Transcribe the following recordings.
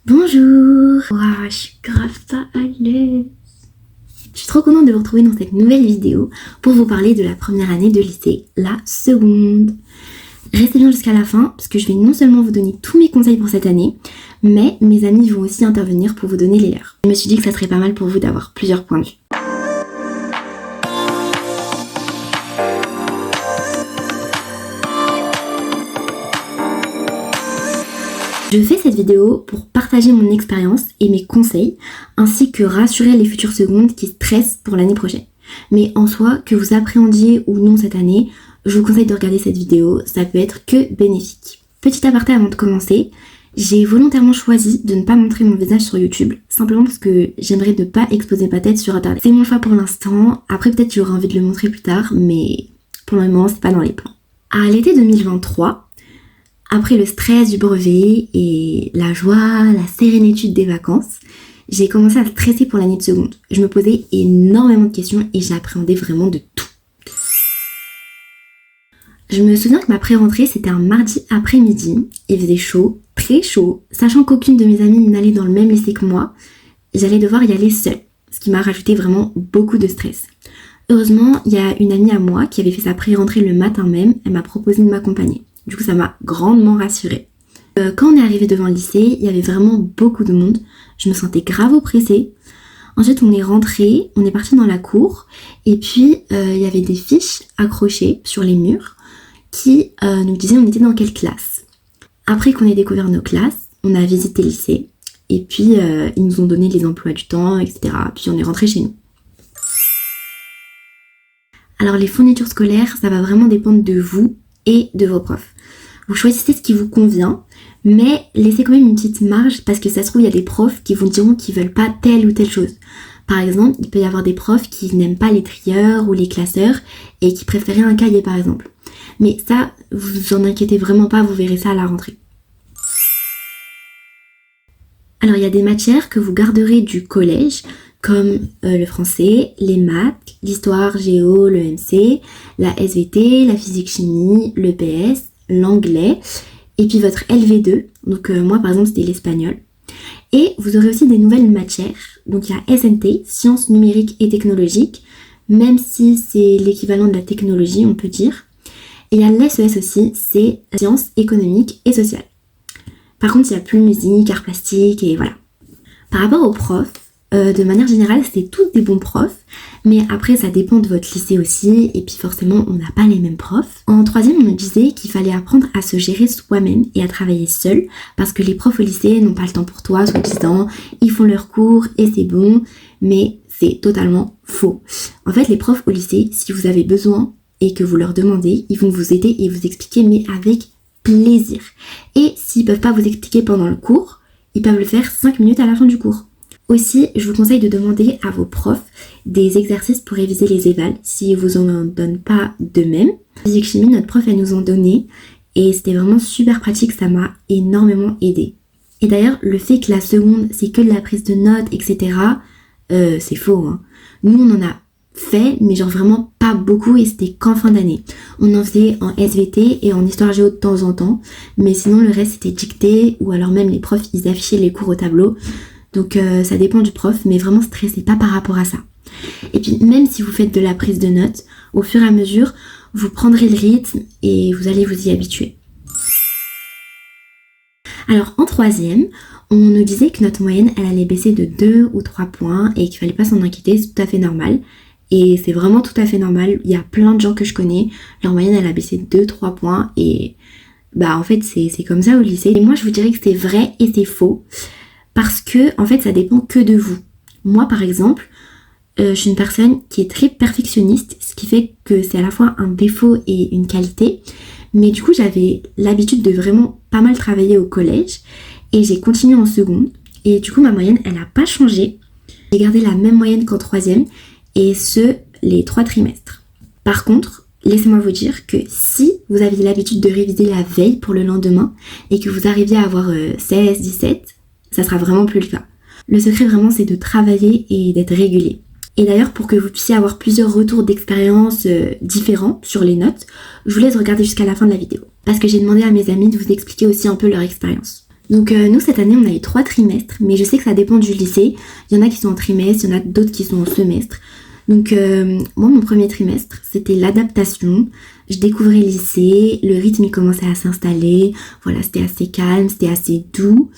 Bonjour. Waouh, je suis grave pas à l'aise. Je suis trop contente de vous retrouver dans cette nouvelle vidéo pour vous parler de la première année de lycée, la seconde. Restez bien jusqu'à la fin parce que je vais non seulement vous donner tous mes conseils pour cette année, mais mes amis vont aussi intervenir pour vous donner les leurs. Je me suis dit que ça serait pas mal pour vous d'avoir plusieurs points de vue. Je fais cette vidéo pour partager mon expérience et mes conseils, ainsi que rassurer les futures secondes qui stressent pour l'année prochaine. Mais en soi, que vous appréhendiez ou non cette année, je vous conseille de regarder cette vidéo, ça peut être que bénéfique. Petit aparté avant de commencer, j'ai volontairement choisi de ne pas montrer mon visage sur YouTube, simplement parce que j'aimerais ne pas exposer ma tête sur internet. C'est mon choix pour l'instant, après peut-être j'aurai envie de le montrer plus tard, mais pour le moment c'est pas dans les plans. À l'été 2023, après le stress du brevet et la joie, la sérénitude des vacances, j'ai commencé à stresser pour l'année de seconde. Je me posais énormément de questions et j'appréhendais vraiment de tout. Je me souviens que ma pré-rentrée c'était un mardi après-midi, il faisait chaud, très chaud, sachant qu'aucune de mes amies n'allait dans le même lycée que moi, j'allais devoir y aller seule, ce qui m'a rajouté vraiment beaucoup de stress. Heureusement, il y a une amie à moi qui avait fait sa pré-rentrée le matin même, elle m'a proposé de m'accompagner. Du coup, ça m'a grandement rassurée. Quand on est arrivé devant le lycée, il y avait vraiment beaucoup de monde. Je me sentais grave oppressée. Ensuite, on est rentré, on est parti dans la cour. Et puis, il y avait des fiches accrochées sur les murs qui nous disaient on était dans quelle classe. Après qu'on ait découvert nos classes, on a visité le lycée. Et puis, ils nous ont donné les emplois du temps, etc. Puis, on est rentré chez nous. Alors, les fournitures scolaires, ça va vraiment dépendre de vous et de vos profs. Vous choisissez ce qui vous convient, mais laissez quand même une petite marge parce que ça se trouve il y a des profs qui vous diront qu'ils veulent pas telle ou telle chose. Par exemple, il peut y avoir des profs qui n'aiment pas les trieurs ou les classeurs et qui préféraient un cahier par exemple. Mais ça, vous en inquiétez vraiment pas, vous verrez ça à la rentrée. Alors il y a des matières que vous garderez du collège, comme le français, les maths, l'histoire, géo, le MC, la SVT, la physique-chimie, le PS, l'anglais, et puis votre LV2, donc moi par exemple c'était l'espagnol. Et vous aurez aussi des nouvelles matières, donc il y a SNT, sciences numériques et technologiques, même si c'est l'équivalent de la technologie on peut dire. Et il y a l'SES aussi, c'est sciences économiques et sociales. Par contre il n'y a plus musique, art plastique et voilà. Par rapport aux profs, de manière générale, c'est tous des bons profs, mais après ça dépend de votre lycée aussi, et puis forcément on n'a pas les mêmes profs. En troisième, on nous disait qu'il fallait apprendre à se gérer soi-même et à travailler seul, parce que les profs au lycée n'ont pas le temps pour toi, soi-disant, ils font leurs cours et c'est bon, mais c'est totalement faux. En fait, les profs au lycée, si vous avez besoin et que vous leur demandez, ils vont vous aider et vous expliquer, mais avec plaisir. Et s'ils peuvent pas vous expliquer pendant le cours, ils peuvent le faire 5 minutes à la fin du cours. Aussi, je vous conseille de demander à vos profs des exercices pour réviser les évals s'ils vous en donnent pas d'eux-mêmes. Physique chimie, notre prof, elle nous en donnait et c'était vraiment super pratique, ça m'a énormément aidé. Et d'ailleurs, le fait que la seconde, c'est que de la prise de notes, etc., c'est faux, hein. Nous, on en a fait, mais genre vraiment pas beaucoup et c'était qu'en fin d'année. On en faisait en SVT et en histoire géo de temps en temps, mais sinon le reste c'était dicté ou alors même les profs, ils affichaient les cours au tableau. Donc ça dépend du prof, mais vraiment stressez pas par rapport à ça. Et puis même si vous faites de la prise de notes, au fur et à mesure, vous prendrez le rythme et vous allez vous y habituer. Alors en troisième, on nous disait que notre moyenne, elle allait baisser de 2 ou 3 points et qu'il fallait pas s'en inquiéter, c'est tout à fait normal. Et c'est vraiment tout à fait normal, il y a plein de gens que je connais, leur moyenne elle a baissé de 2-3 points et bah en fait c'est comme ça au lycée. Et moi je vous dirais que c'est vrai et c'est faux. Parce que, en fait, ça dépend que de vous. Moi, par exemple, je suis une personne qui est très perfectionniste, ce qui fait que c'est à la fois un défaut et une qualité. Mais du coup, j'avais l'habitude de vraiment pas mal travailler au collège et j'ai continué en seconde. Et du coup, ma moyenne, elle n'a pas changé. J'ai gardé la même moyenne qu'en troisième et ce, les 3 trimestres. Par contre, laissez-moi vous dire que si vous aviez l'habitude de réviser la veille pour le lendemain et que vous arriviez à avoir 16, 17, ça sera vraiment plus le cas. Le secret vraiment c'est de travailler et d'être régulier. Et d'ailleurs pour que vous puissiez avoir plusieurs retours d'expérience différents sur les notes, je vous laisse regarder jusqu'à la fin de la vidéo. Parce que j'ai demandé à mes amis de vous expliquer aussi un peu leur expérience. Donc nous cette année on a eu 3 trimestres, mais je sais que ça dépend du lycée. Il y en a qui sont en trimestre, il y en a d'autres qui sont en semestre. Donc moi mon premier trimestre c'était l'adaptation. Je découvrais le lycée, le rythme il commençait à s'installer, voilà c'était assez calme, c'était assez doux.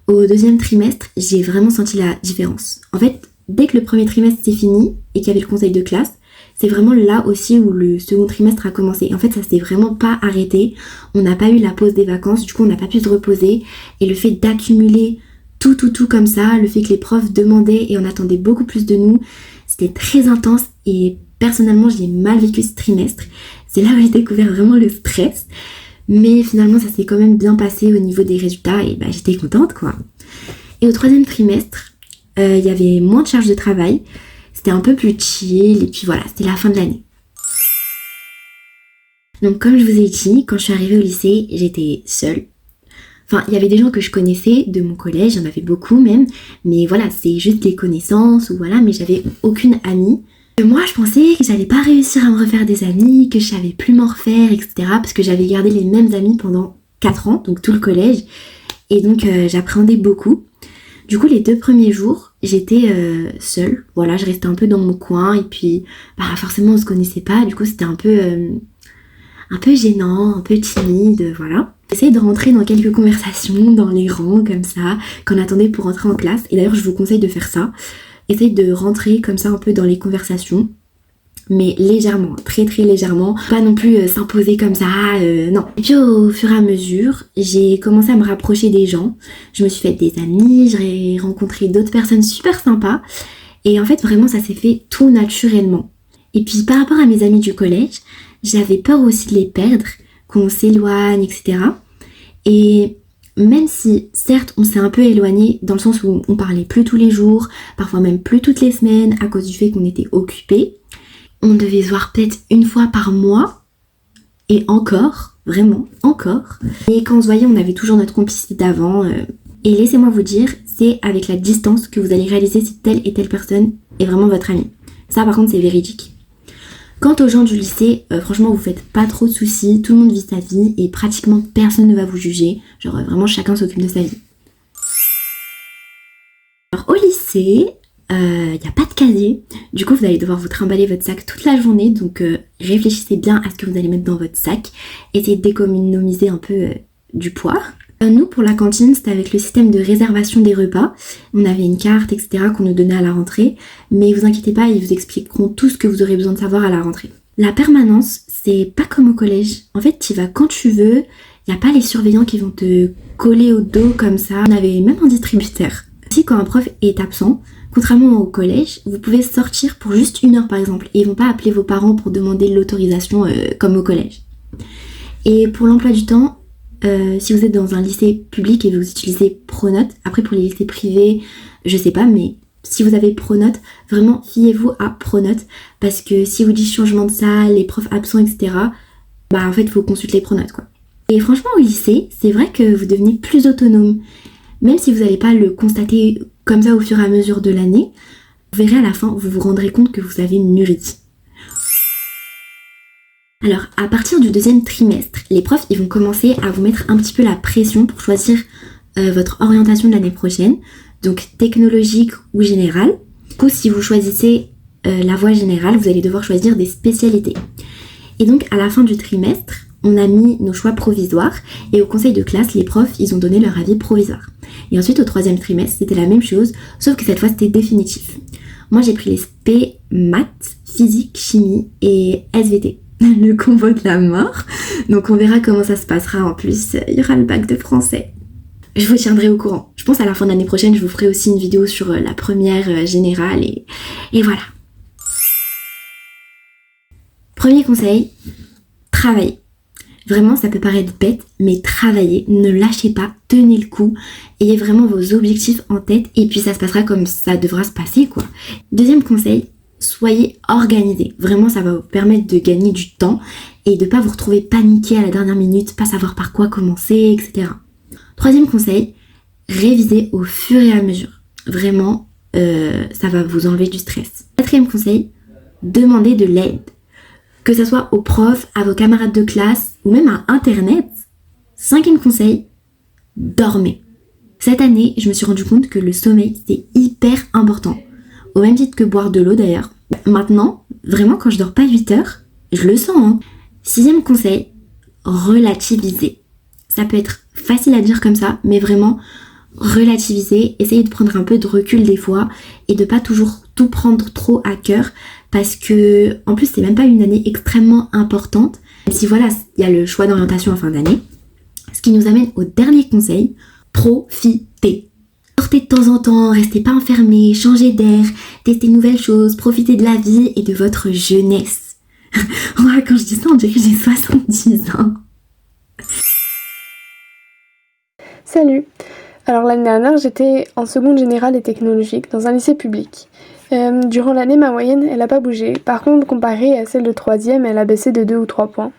Au deuxième trimestre j'ai vraiment senti la différence. En fait dès que le premier trimestre c'est fini et qu'il y avait le conseil de classe, c'est vraiment là aussi où le second trimestre a commencé. En fait, ça s'est vraiment pas arrêté. On n'a pas eu la pause des vacances, du coup on n'a pas pu se reposer. Et le fait d'accumuler tout comme ça, le fait que les profs demandaient et on attendait beaucoup plus de nous, c'était très intense et personnellement j'ai mal vécu ce trimestre. C'est là où j'ai découvert vraiment le stress. Mais finalement ça s'est quand même bien passé au niveau des résultats et bah, j'étais contente quoi. Et au troisième trimestre, il y avait moins de charges de travail. C'était un peu plus chill et puis voilà, c'était la fin de l'année. Donc comme je vous ai dit, quand je suis arrivée au lycée, j'étais seule. Enfin, il y avait des gens que je connaissais de mon collège, j'en avais beaucoup même, mais voilà, c'est juste des connaissances ou voilà, mais j'avais aucune amie. Et moi, je pensais que j'allais pas réussir à me refaire des amis, que je savais plus m'en refaire, etc. Parce que j'avais gardé les mêmes amis pendant 4 ans, donc tout le collège. Et donc j'appréhendais beaucoup. Du coup, les 2 premiers jours, j'étais seule. Voilà, je restais un peu dans mon coin et puis bah, forcément on se connaissait pas. Du coup, c'était un peu gênant, un peu timide, voilà. J'essayais de rentrer dans quelques conversations, dans les rangs comme ça, qu'on attendait pour rentrer en classe. Et d'ailleurs, je vous conseille de faire ça. Essayez de rentrer comme ça un peu dans les conversations. Mais légèrement, très légèrement, pas non plus s'imposer comme ça, non. Et puis au fur et à mesure, j'ai commencé à me rapprocher des gens, je me suis fait des amis, j'ai rencontré d'autres personnes super sympas, et en fait vraiment ça s'est fait tout naturellement. Et puis par rapport à mes amis du collège, j'avais peur aussi de les perdre, qu'on s'éloigne, etc. Et même si, certes, on s'est un peu éloigné dans le sens où on parlait plus tous les jours, parfois même plus toutes les semaines à cause du fait qu'on était occupés, on devait se voir peut-être une fois par mois, et encore, vraiment, encore. Et quand on se voyait, on avait toujours notre complicité d'avant. Et laissez-moi vous dire, c'est avec la distance que vous allez réaliser si telle et telle personne est vraiment votre amie. Ça, par contre, c'est véridique. Quant aux gens du lycée, franchement, vous faites pas trop de soucis, tout le monde vit sa vie et pratiquement personne ne va vous juger. Genre, vraiment, chacun s'occupe de sa vie. Alors, au lycée, il n'y a pas de casier, du coup vous allez devoir vous trimballer votre sac toute la journée, donc réfléchissez bien à ce que vous allez mettre dans votre sac, essayez d'économiser un peu du poids. Nous pour la cantine c'était avec le système de réservation des repas, on avait une carte etc qu'on nous donnait à la rentrée, mais vous inquiétez pas, ils vous expliqueront tout ce que vous aurez besoin de savoir à la rentrée. La permanence c'est pas comme au collège, en fait tu y vas quand tu veux, il n'y a pas les surveillants qui vont te coller au dos comme ça, on avait même un distributeur. Si quand un prof est absent, contrairement au collège, vous pouvez sortir pour juste 1 heure par exemple et ils vont pas appeler vos parents pour demander l'autorisation comme au collège. Et pour l'emploi du temps, si vous êtes dans un lycée public et vous utilisez Pronote, après pour les lycées privés, je sais pas, mais si vous avez Pronote, vraiment fiez-vous à Pronote parce que si vous dites changement de salle, les profs absents, etc., bah en fait faut consulter Pronote quoi. Et franchement au lycée, c'est vrai que vous devenez plus autonome. Même si vous n'allez pas le constater comme ça au fur et à mesure de l'année, vous verrez à la fin, vous vous rendrez compte que vous avez mûri. Alors, à partir du 2e trimestre, les profs ils vont commencer à vous mettre un petit peu la pression pour choisir votre orientation de l'année prochaine, donc technologique ou générale. Du coup, si vous choisissez la voie générale, vous allez devoir choisir des spécialités. Et donc, à la fin du trimestre, on a mis nos choix provisoires et au conseil de classe, les profs, ils ont donné leur avis provisoire. Et ensuite, au 3e trimestre, c'était la même chose, sauf que cette fois, c'était définitif. Moi, j'ai pris les spé, maths, physique, chimie et SVT. Le combo de la mort. Donc, on verra comment ça se passera. En plus, il y aura le bac de français. Je vous tiendrai au courant. Je pense à la fin de l'année prochaine, je vous ferai aussi une vidéo sur la première générale et voilà. Premier conseil, travaillez. Vraiment, ça peut paraître bête, mais travaillez, ne lâchez pas, tenez le coup, ayez vraiment vos objectifs en tête et puis ça se passera comme ça devra se passer quoi. Deuxième conseil, soyez organisés. Vraiment, ça va vous permettre de gagner du temps et de pas vous retrouver paniqué à la dernière minute, pas savoir par quoi commencer, etc. Troisième conseil, révisez au fur et à mesure. Vraiment, ça va vous enlever du stress. Quatrième conseil, demandez de l'aide. Que ce soit aux profs, à vos camarades de classe ou même à Internet. Cinquième conseil, dormez. Cette année, je me suis rendu compte que le sommeil, c'est hyper important. Au même titre que boire de l'eau d'ailleurs. Maintenant, vraiment, quand je dors pas 8 heures, je le sens, hein. 6e conseil, relativiser. Ça peut être facile à dire comme ça, mais vraiment, relativiser, essayer de prendre un peu de recul des fois et de pas toujours tout prendre trop à cœur parce que, en plus, c'est même pas une année extrêmement importante. Même si voilà, il y a le choix d'orientation en fin d'année. Ce qui nous amène au dernier conseil, profiter. Sortez de temps en temps, restez pas enfermés, changez d'air, testez de nouvelles choses, profitez de la vie et de votre jeunesse. Ouais, quand je dis ça, on dirait que j'ai 70 ans. Salut. Alors l'année dernière, j'étais en seconde générale et technologique dans un lycée public. Durant l'année, ma moyenne, elle n'a pas bougé. Par contre, comparée à celle de 3e, elle a baissé de 2 ou 3 points.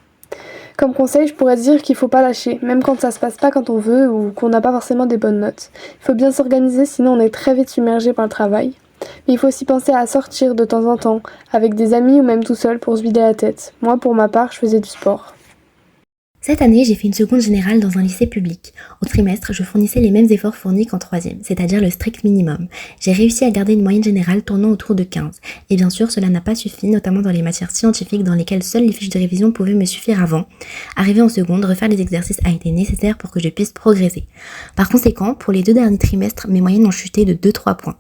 Comme conseil, je pourrais dire qu'il faut pas lâcher, même quand ça se passe pas quand on veut ou qu'on n'a pas forcément des bonnes notes. Il faut bien s'organiser, sinon on est très vite submergé par le travail. Mais il faut aussi penser à sortir de temps en temps, avec des amis ou même tout seul pour se vider la tête. Moi, pour ma part, je faisais du sport. Cette année, j'ai fait une seconde générale dans un lycée public. Au trimestre, je fournissais les mêmes efforts fournis qu'en 3e, c'est-à-dire le strict minimum. J'ai réussi à garder une moyenne générale tournant autour de 15. Et bien sûr, cela n'a pas suffi, notamment dans les matières scientifiques dans lesquelles seules les fiches de révision pouvaient me suffire avant. Arrivé en seconde, refaire les exercices a été nécessaire pour que je puisse progresser. Par conséquent, pour les 2 derniers trimestres, mes moyennes ont chuté de 2-3 points.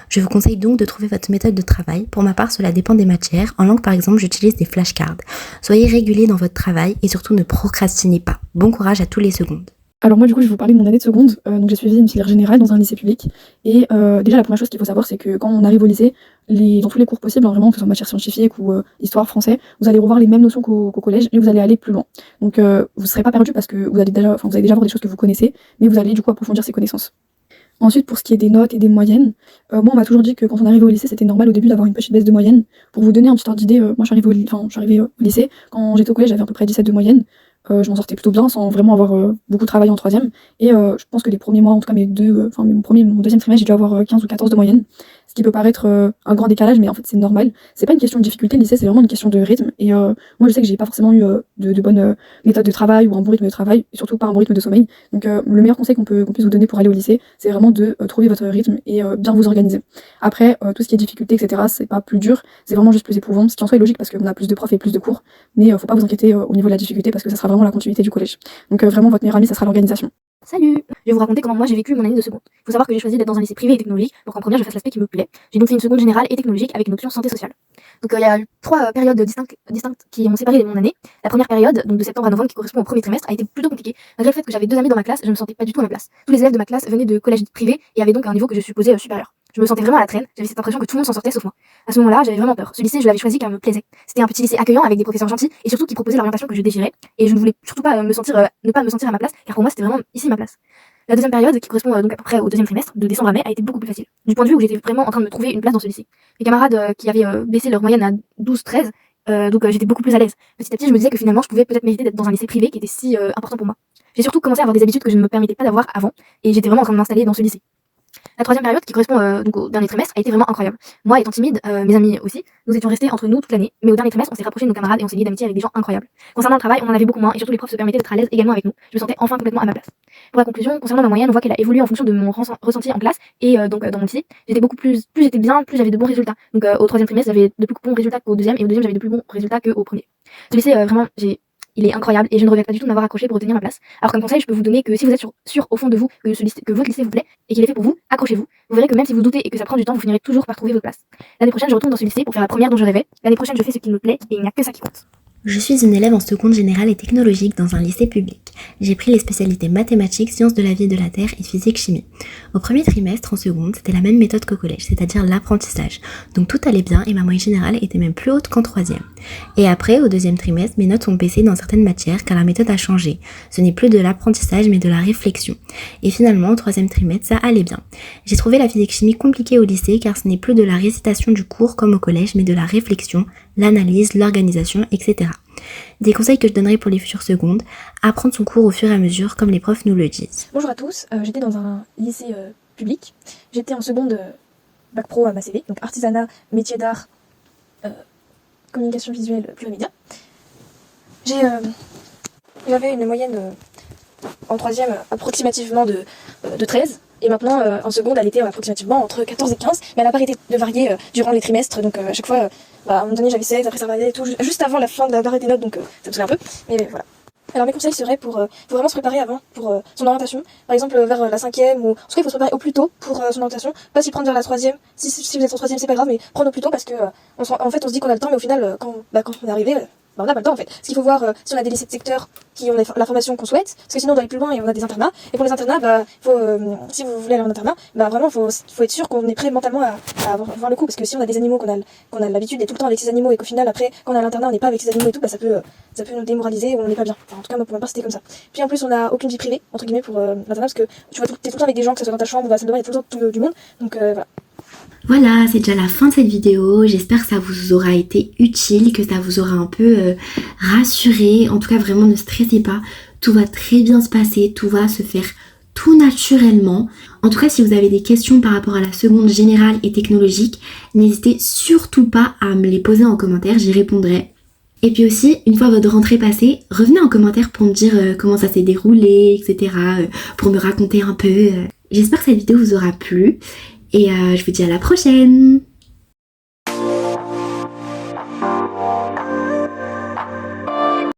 Je vous conseille donc de trouver votre méthode de travail. Pour ma part, cela dépend des matières. En langue, par exemple, j'utilise des flashcards. Soyez réguliers dans votre travail et surtout ne procrastinez pas. Bon courage à tous les secondes. Alors moi du coup je vais vous parler de mon année de seconde, donc j'ai suivi une filière générale dans un lycée public et déjà la première chose qu'il faut savoir c'est que quand on arrive au lycée, dans tous les cours possibles, hein, vraiment que ce soit matière scientifique ou histoire, français, vous allez revoir les mêmes notions qu'au collège et vous allez aller plus loin. Donc vous ne serez pas perdu parce que vous allez déjà voir des choses que vous connaissez, mais vous allez du coup approfondir ces connaissances. Ensuite pour ce qui est des notes et des moyennes, moi on m'a toujours dit que quand on arrivait au lycée c'était normal au début d'avoir une petite baisse de moyenne. Pour vous donner un petit ordre d'idée, moi je suis arrivée au lycée, quand j'étais au collège j'avais à peu près 17 de moyenne. Je m'en sortais plutôt bien sans vraiment avoir beaucoup travaillé en 3e et je pense que les premiers mois, en tout cas mon deuxième trimestre, j'ai dû avoir 15 ou 14 de moyenne, ce qui peut paraître un grand décalage, mais en fait c'est normal. C'est pas une question de difficulté, le lycée c'est vraiment une question de rythme et moi je sais que j'ai pas forcément eu de bonnes méthodes de travail ou un bon rythme de travail et surtout pas un bon rythme de sommeil. Donc le meilleur conseil qu'on puisse vous donner pour aller au lycée, c'est vraiment de trouver votre rythme et bien vous organiser. Après tout ce qui est difficulté, etc., c'est pas plus dur, c'est vraiment juste plus éprouvant, ce qui en soi est logique parce qu'on a plus de profs et plus de cours, mais faut pas vous inquiéter au niveau de la difficulté parce que ça sera vraiment la continuité du collège. Donc vraiment votre meilleur ami ça sera l'organisation. Salut! Je vais vous raconter comment moi j'ai vécu mon année de seconde. Il faut savoir que j'ai choisi d'être dans un lycée privé et technologique, donc en première je fasse l'aspect qui me plaît. J'ai donc fait une seconde générale et technologique avec une option santé sociale. Donc il y a 3 périodes distinctes qui m'ont séparé de mon année. La première période, donc de septembre à novembre, qui correspond au premier trimestre, a été plutôt compliquée. Malgré le fait que j'avais 2 amis dans ma classe, je me sentais pas du tout à ma place. Tous les élèves de ma classe venaient de collèges privés et avaient donc un niveau que je supposais supérieur. Je me sentais vraiment à la traîne, j'avais cette impression que tout le monde s'en sortait sauf moi. À ce moment-là, j'avais vraiment peur. Ce lycée, je l'avais choisi car il me plaisait. C'était un petit lycée accueillant avec des professeurs gentils et surtout qui proposait l'orientation que je désirais. Et je ne voulais surtout pas ne pas me sentir à ma place car pour moi c'était vraiment ici ma place. La deuxième période, qui correspond donc à peu près au 2e trimestre, de décembre à mai, a été beaucoup plus facile. Du point de vue où j'étais vraiment en train de me trouver une place dans ce lycée. Mes camarades qui avaient baissé leur moyenne à 12-13, donc j'étais beaucoup plus à l'aise. Petit à petit, je me disais que finalement, je pouvais peut-être mériter d'être dans un lycée privé qui était si important pour moi. J'ai surtout commencé à avoir des habitudes que je ne me permettais pas d'avoir avant, et j'étais vraiment en train de m'installer dans ce lycée. La 3e période, qui correspond donc au dernier trimestre, a été vraiment incroyable. Moi, étant timide, mes amis aussi, nous étions restés entre nous toute l'année, mais au dernier trimestre, on s'est rapprochés de nos camarades et on s'est liés d'amitié avec des gens incroyables. Concernant le travail, on en avait beaucoup moins et surtout les profs se permettaient d'être à l'aise également avec nous. Je me sentais enfin complètement à ma place. Pour la conclusion, concernant ma moyenne, on voit qu'elle a évolué en fonction de mon ressenti en classe et donc dans mon lycée. J'étais plus j'étais bien, plus j'avais de bons résultats. Donc au 3e trimestre, j'avais de plus bons résultats qu'au 2e et au 2e, j'avais de plus bons résultats qu'au premier. Ce lycée, vraiment, il est incroyable et je ne regrette pas du tout de m'avoir accroché pour obtenir ma place. Alors comme conseil, je peux vous donner que si vous êtes sûr au fond de vous que votre lycée vous plaît et qu'il est fait pour vous, accrochez-vous. Vous verrez que même si vous doutez et que ça prend du temps, vous finirez toujours par trouver votre place. L'année prochaine, je retourne dans ce lycée pour faire la première dont je rêvais. L'année prochaine, je fais ce qui me plaît et il n'y a que ça qui compte. Je suis une élève en seconde générale et technologique dans un lycée public. J'ai pris les spécialités mathématiques, sciences de la vie et de la terre et physique-chimie. Au premier trimestre, en seconde, c'était la même méthode qu'au collège, c'est-à-dire l'apprentissage. Donc tout allait bien et ma moyenne générale était même plus haute qu'en 3e. Et après, au 2e trimestre, mes notes ont baissé dans certaines matières car la méthode a changé. Ce n'est plus de l'apprentissage mais de la réflexion. Et finalement, au 3e trimestre, ça allait bien. J'ai trouvé la physique-chimie compliquée au lycée car ce n'est plus de la récitation du cours comme au collège mais de la réflexion, l'analyse, l'organisation, etc. Des conseils que je donnerais pour les futures secondes, apprendre son cours au fur et à mesure comme les profs nous le disent. Bonjour à tous, j'étais dans un lycée public, j'étais en seconde bac pro à ma CV, donc artisanat, métier d'art, communication visuelle, plurimédia. J'avais une moyenne en 3e approximativement de 13, Et maintenant, en seconde, elle était approximativement entre 14 et 15, mais elle n'a pas arrêté de varier durant les trimestres, donc à chaque fois, à un moment donné j'avais 16, après ça variait et tout, juste avant la fin de l'arrêt des notes, donc ça me saoulait un peu, mais voilà. Alors mes conseils seraient pour faut vraiment se préparer avant pour son orientation, par exemple vers la 5e, ou en tout cas il faut se préparer au plus tôt pour son orientation, pas s'y prendre vers la 3e, si vous êtes en 3e c'est pas grave, mais prendre au plus tôt parce que en fait on se dit qu'on a le temps, mais au final quand on est arrivé, on n'a pas le temps en fait. Ce qu'il faut voir si on a des lycées de secteur qui ont la formation qu'on souhaite, parce que sinon on doit aller plus loin et on a des internats, et pour les internats, si vous voulez aller en internat, vraiment faut être sûr qu'on est prêt mentalement à voir le coup, parce que si on a des animaux, qu'on a l'habitude d'être tout le temps avec ces animaux et qu'au final après quand on est à l'internat on n'est pas avec ces animaux et tout, ça peut nous démoraliser ou on n'est pas bien. Enfin, en tout cas moi pour ma part c'était comme ça. Puis en plus on a aucune vie privée entre guillemets pour l'internat, parce que tu vois t'es tout le temps avec des gens, que ce soit dans ta chambre ou à la salle de bain, il y a tout le temps du monde, donc voilà. Voilà, c'est déjà la fin de cette vidéo. J'espère que ça vous aura été utile, que ça vous aura un peu rassuré. En tout cas, vraiment, ne stressez pas. Tout va très bien se passer, tout va se faire tout naturellement. En tout cas, si vous avez des questions par rapport à la seconde générale et technologique, n'hésitez surtout pas à me les poser en commentaire, j'y répondrai. Et puis aussi, une fois votre rentrée passée, revenez en commentaire pour me dire comment ça s'est déroulé, etc. Pour me raconter un peu. J'espère que cette vidéo vous aura plu. Et je vous dis à la prochaine!